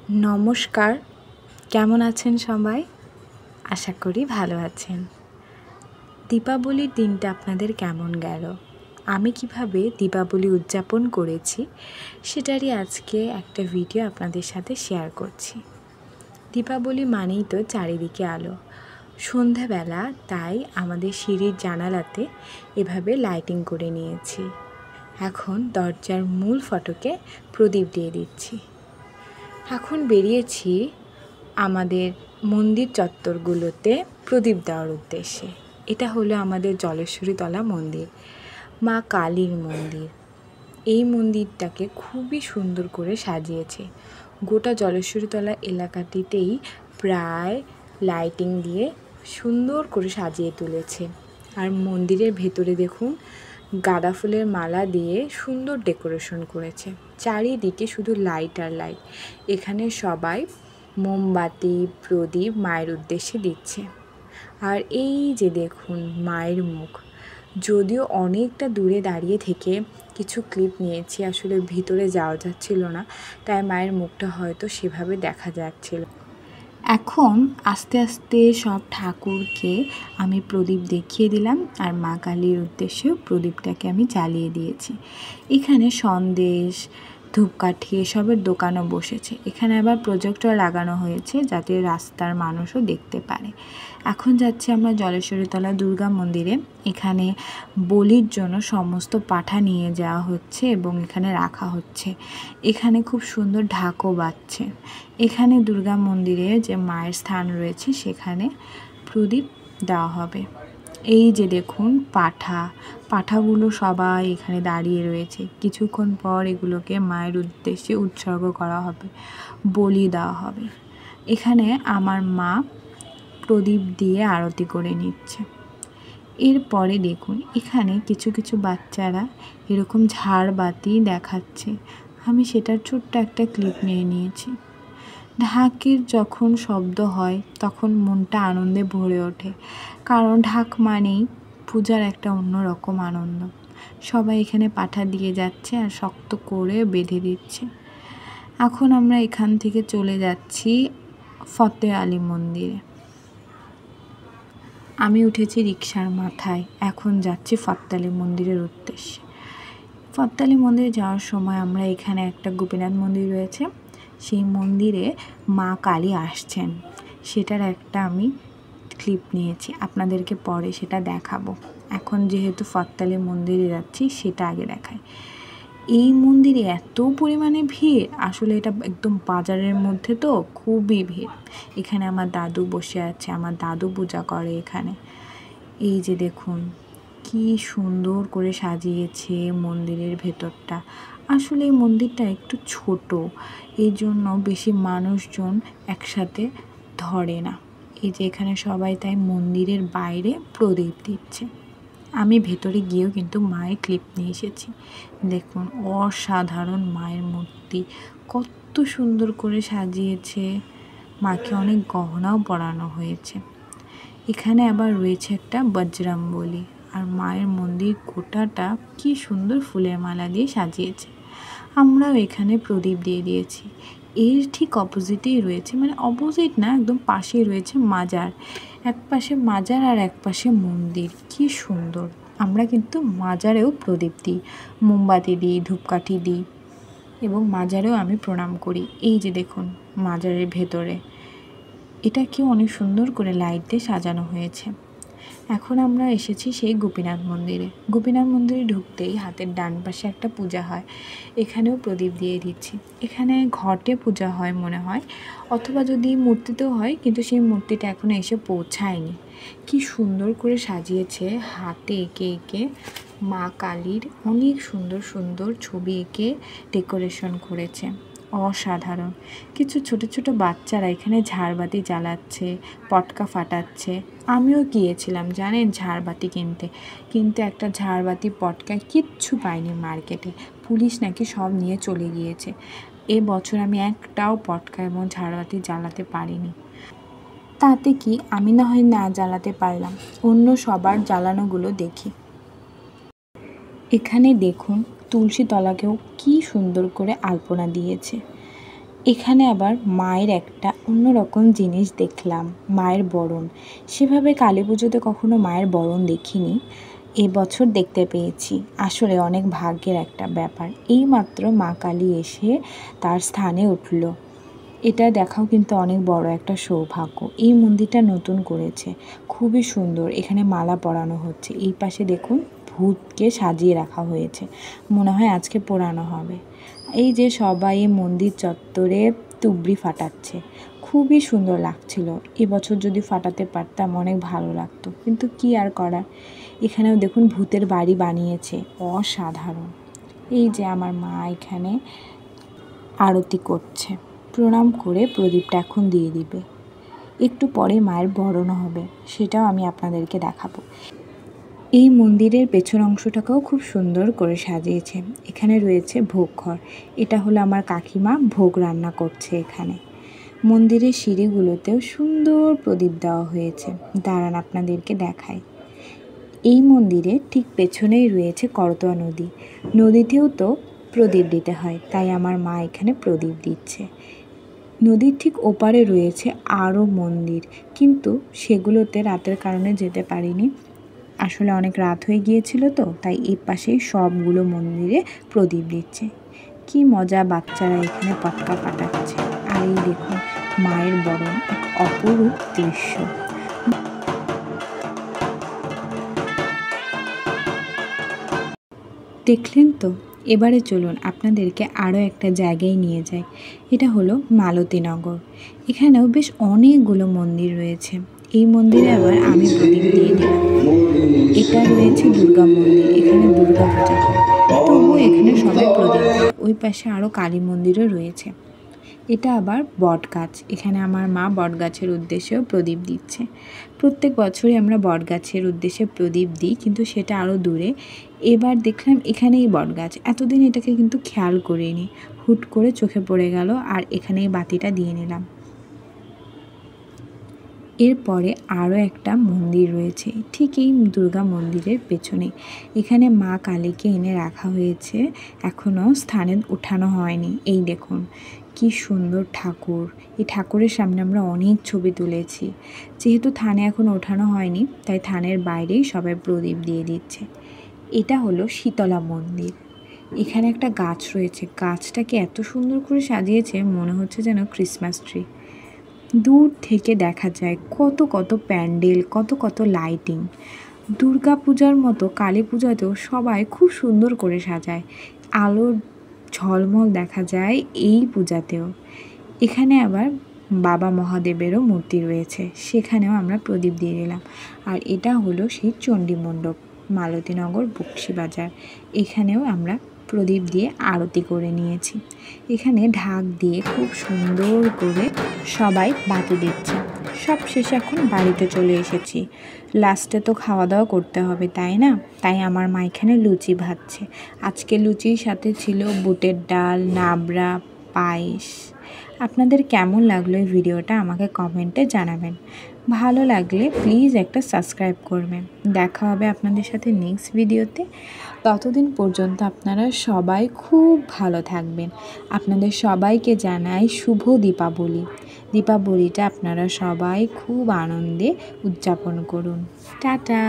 নমস্কার, কেমন আছেন সবাই? আশা করি ভালো আছেন। দীপাবলির দিনটা আপনাদের কেমন গেল? আমি কিভাবে দীপাবলি উদযাপন করেছি সেটারই আজকে একটা ভিডিও আপনাদের সাথে শেয়ার করছি। দীপাবলি মানেই তো চারিদিকে আলো। সন্ধ্যাবেলা তাই আমাদের সিঁড়ির জানালাতে এভাবে লাইটিং করে নিয়েছি। এখন দরজার মূল ফটকে প্রদীপ দিয়ে দিচ্ছি। এখন বেরিয়েছি আমাদের মন্দির চত্বরগুলোতে প্রদীপ দেওয়ার উদ্দেশ্যে। এটা হলো আমাদের জলেশ্বরীতলা মন্দির, মা কালীর মন্দির। এই মন্দিরটাকে খুবই সুন্দর করে সাজিয়েছে। গোটা জলেশ্বরীতলা এলাকাটিতেই প্রায় লাইটিং দিয়ে সুন্দর করে সাজিয়ে তুলেছে। আর মন্দিরের ভেতরে দেখুন গাঁদা ফুলের মালা দিয়ে সুন্দর ডেকোরেশন করেছে। চারিদিকে শুধু লাইট আর লাইট। এখানে সবাই মোমবাতি প্রদীপ মায়ের উদ্দেশ্যে দিচ্ছে। আর এই যে দেখুন মায়ের মুখ, যদিও অনেকটা দূরে দাঁড়িয়ে থেকে কিছু ক্লিপ নিয়েছি, আসলে ভিতরে যাওয়া যাচ্ছিল না, তাই মায়ের মুখটা হয়তো সেভাবে দেখা যাচ্ছিল। এখন আস্তে আস্তে সব ঠাকুরকে আমি প্রদীপ দেখিয়ে দিলাম আর মা কালীর উদ্দেশ্যেও প্রদীপটাকে আমি জ্বালিয়ে দিয়েছি। এখানে সন্দেশ ধূপকাঠি এসবের দোকানও বসেছে। এখানে আবার প্রজেক্টর লাগানো হয়েছে যাতে রাস্তার মানুষও দেখতে পারে। এখন যাচ্ছি আমরা জলেশ্বরীতলা দুর্গা মন্দিরে। এখানে বলির জন্য সমস্ত পাঠা নিয়ে যাওয়া হচ্ছে এবং এখানে রাখা হচ্ছে। এখানে খুব সুন্দর ঢাকও বাজছে। এখানে দুর্গা মন্দিরে যে মায়ের স্থান রয়েছে সেখানে প্রদীপ দেওয়া হবে। এই যে দেখুন পাঠাগুলো সবাই এখানে দাঁড়িয়ে রয়েছে। কিছুক্ষণ পর এগুলোকে মায়ের উদ্দেশ্যে উৎসর্গ করা হবে, বলি দেওয়া হবে। এখানে আমার মা প্রদীপ দিয়ে আরতি করে নিচ্ছে। এরপরে দেখুন এখানে কিছু কিছু বাচ্চারা এরকম ঝাড়বাতি দেখাচ্ছে। আমি সেটার ছোট্ট একটা ক্লিপ নিয়ে নিয়েছি। ঢাকের যখন শব্দ হয় তখন মনটা আনন্দে ভরে ওঠে, কারণ ঢাক মানেই পূজার একটা অন্যরকম আনন্দ। সবাই এখানে পাঠা দিয়ে যাচ্ছে আর শক্ত করে বেঁধে দিচ্ছে। এখন আমরা এখান থেকে চলে যাচ্ছি ফতে আলী মন্দিরে। আমি উঠেছি রিকশার মাথায়, এখন যাচ্ছি ফতে আলী মন্দিরের উদ্দেশ্যে। ফতে আলী মন্দিরে যাওয়ার সময় আমরা এখানে একটা গোপীনাথ মন্দির রয়েছে, সেই মন্দিরে মা কালী আসছেন, সেটার একটা আমি ক্লিপ নিয়েছি, আপনাদেরকে পরে সেটা দেখাবো। এখন যেহেতু ফতে আলী মন্দিরে যাচ্ছি সেটা আগে দেখাই। এই মন্দিরে এত পরিমাণে ভিড়, আসলে এটা একদম বাজারের মধ্যে তো খুবই ভিড়। এখানে আমার দাদু বসে আছে, আমার দাদু পূজা করে এখানে। এই যে দেখুন কি সুন্দর করে সাজিয়েছে মন্দিরের ভেতরটা। আসলে এই মন্দিরটা একটু ছোট, এই জন্য বেশি মানুষজন একসাথে ধরে না। এই যে এখানে সবাই তাই মন্দিরের বাইরে প্রদীপ দিচ্ছে। আমি ভেতরে গিয়েও কিন্তু মায়ের ক্লিপ নিয়ে এসেছি। দেখুন অসাধারণ মায়ের মূর্তি, কত সুন্দর করে সাজিয়েছে। মাকে অনেক গহনাও পরানো হয়েছে। এখানে আবার রয়েছে একটা বজরংবলী। আর মায়ের মন্দির গোটাটা কি সুন্দর ফুলের মালা দিয়ে সাজিয়েছে। আমরাও এখানে প্রদীপ দিয়ে দিয়েছি। এর ঠিক অপোজিটেই রয়েছে, মানে অপোজিট না, একদম পাশেই রয়েছে মাজার। এক পাশে মাজার আর এক পাশে মন্দির, কি সুন্দর। আমরা কিন্তু মাজারেও প্রদীপ দিই, মোমবাতি দিই, ধূপকাঠি দিই এবং মাজারেও আমি প্রণাম করি। এই যে দেখুন মাজারের ভেতরে এটাকেও অনেক সুন্দর করে লাইট দিয়ে সাজানো হয়েছে। এখন আমরা এসেছি সেই গোপীনাথ মন্দিরে। গোপীনাথ মন্দিরে ঢুকতেই হাতের ডান পাশে একটা পূজা হয়, এখানেও প্রদীপ দিয়ে দিচ্ছি। এখানে ঘটে পূজা হয় মনে হয়, অথবা যদি মূর্তিতেও হয়, কিন্তু সেই মূর্তিটা এখনও এসে পৌঁছায়নি। কি সুন্দর করে সাজিয়েছে, হাতে এঁকে এঁকে মা কালীর অনেক সুন্দর সুন্দর ছবি এঁকে ডেকোরেশন করেছে, অসাধারণ। কিছু ছোট ছোট বাচ্চারা এখানে ঝাড়বাতি জ্বালাচ্ছে, পটকা ফাটাচ্ছে। আমিও গিয়েছিলাম জানেন ঝাড়বাতি কিনতে, কিন্তু একটা ঝাড়বাতি পটকা কিচ্ছু পাইনি মার্কেটে। পুলিশ নাকি সব নিয়ে চলে গিয়েছে। এবছর আমি একটাও পটকা এবং ঝাড়বাতি জ্বালাতে পারিনি। তাতে কি, আমি না হয় না জ্বালাতে পারলাম, অন্য সবার জ্বালানোগুলো দেখি। এখানে দেখুন তুলসী তলাকেও কি সুন্দর করে আলপনা দিয়েছে। এখানে আবার মায়ের একটা অন্যরকম জিনিস দেখলাম, মায়ের বরণ। সেভাবে কালী পুজোতে কখনো মায়ের বরণ দেখিনি, এবছর দেখতে পেয়েছি। আসলে অনেক ভাগ্যের একটা ব্যাপার, এইমাত্র মা কালী এসে তার স্থানে উঠল। এটা দেখাও কিন্তু অনেক বড় একটা সৌভাগ্য। এই মন্দিরটা নতুন করেছে, খুবই সুন্দর। এখানে মালা পরানো হচ্ছে। এই পাশে দেখুন ভূতকে সাজিয়ে রাখা হয়েছে, মনে হয় আজকে পোড়ানো হবে। এই যে সবাই মন্দির চত্বরে তুবড়ি ফাটাচ্ছে, খুবই সুন্দর লাগছিল। এবছর যদি ফাটাতে পারতাম অনেক ভালো লাগতো, কিন্তু কি আর করার। এখানেও দেখুন ভূতের বাড়ি বানিয়েছে, অসাধারণ। এই যে আমার মা এখানে আরতি করছে, প্রণাম করে প্রদীপটা এখন দিয়ে দিবে। একটু পরে মায়ের বরণ হবে, সেটাও আমি আপনাদেরকে দেখাবো। এই মন্দিরের পেছন অংশটাকেও খুব সুন্দর করে সাজিয়েছে। এখানে রয়েছে ভোগ ঘর, এটা হলো আমার কাকিমা ভোগ রান্না করছে এখানে। মন্দিরের সিঁড়িগুলোতেও সুন্দর প্রদীপ দেওয়া হয়েছে, দাঁড়ান আপনাদেরকে দেখাই। এই মন্দিরের ঠিক পেছনেই রয়েছে করতোয়া নদী, নদীতেও তো প্রদীপ দিতে হয়, তাই আমার মা এখানে প্রদীপ দিচ্ছে। নদীর ঠিক ওপারে রয়েছে আরও মন্দির, কিন্তু সেগুলোতে রাতের কারণে যেতে পারিনি। আসলে অনেক রাত হয়ে গিয়েছিল তো, তাই এই পাশেই সবগুলো মন্দিরে প্রদীপ দিচ্ছে। কি মজা, বাচ্চারা এখানে পটকা ফাটাচ্ছে। আর এই দেখুন মায়ের বরণ, এক অপরূপ দৃশ্য। দেখলেন তো? এবারে চলুন আপনাদেরকে আরও একটা জায়গায় নিয়ে যাই। এটা হলো মালতীনগর। এখানেও বেশ অনেকগুলো মন্দির রয়েছে। এই মন্দিরে আবার আমি প্রদীপ দিয়ে দিলাম। এটা রয়েছে দুর্গা মন্দির, এখানে দুর্গা পূজা হয়, তবুও এখানে সবাই প্রদীপ দেয়। ওই পাশে আরও কালী মন্দিরও রয়েছে। এটা আবার বট গাছ, এখানে আমার মা বট গাছের উদ্দেশ্যেও প্রদীপ দিচ্ছে। প্রত্যেক বছরই আমরা বট গাছের উদ্দেশ্যে প্রদীপ দিই, কিন্তু সেটা আরও দূরে। এবার দেখলাম এখানেই বট গাছ, এতদিন এটাকে কিন্তু খেয়াল করিনি, হুট করে চোখে পড়ে গেল আর এখানেই বাতিটা দিয়ে নিলাম। এরপরে আরও একটা মন্দির রয়েছে ঠিক এই দুর্গা মন্দিরের পেছনে। এখানে মা কালীকে এনে রাখা হয়েছে, এখনও স্থানে উঠানো হয়নি। এই দেখুন কি সুন্দর ঠাকুর। এই ঠাকুরের সামনে আমরা অনেক ছবি তুলেছি। যেহেতু থানে এখন ওঠানো হয়নি, তাই থানের বাইরেই সবাই প্রদীপ দিয়ে দিচ্ছে। এটা হলো শীতলা মন্দির। এখানে একটা গাছ রয়েছে, গাছটাকে এত সুন্দর করে সাজিয়েছে, মনে হচ্ছে যেন ক্রিসমাস ট্রি। দূর থেকে দেখা যায় কত কত প্যান্ডেল, কত কত লাইটিং। দুর্গা পূজার মতো কালী পূজাতেও সবাই খুব সুন্দর করে সাজায়, আলোর ঝলমল দেখা যায় এই পূজাতেও। এখানে আবার বাবা মহাদেবেরও মূর্তি রয়েছে, সেখানেও আমরা প্রদীপ দিয়ে দিলাম। আর এটা হলো সেই চণ্ডী মণ্ডপ, মালতীনগর বক্সিবাজার। এখানেও আমরা প্রদীপ দিয়ে আরতি করে নিয়েছি। এখানে ঢাক দিয়ে খুব সুন্দর করে সবাই বাতি দিচ্ছে। সব শেষে এখন বাড়িতে চলে এসেছি, লাস্টে তো খাওয়া দাওয়া করতে হবে তাই না? তাই আমার মা এখানে লুচি ভাজছে। আজকে লুচির সাথে ছিল বুটের ডাল, নাবড়া, পায়েস। আপনাদের কেমন লাগলো এই ভিডিওটা আমাকে কমেন্টে জানাবেন। ভালো লাগলে প্লিজ একটা সাবস্ক্রাইব করবেন। দেখা হবে আপনাদের সাথে নেক্সট ভিডিওতে। ততদিন পর্যন্ত আপনারা সবাই খুব ভালো থাকবেন। আপনাদের সবাইকে জানাই শুভ দীপাবলি। দীপাবলিটা আপনারা সবাই খুব আনন্দে উদযাপন করুন। টাটা।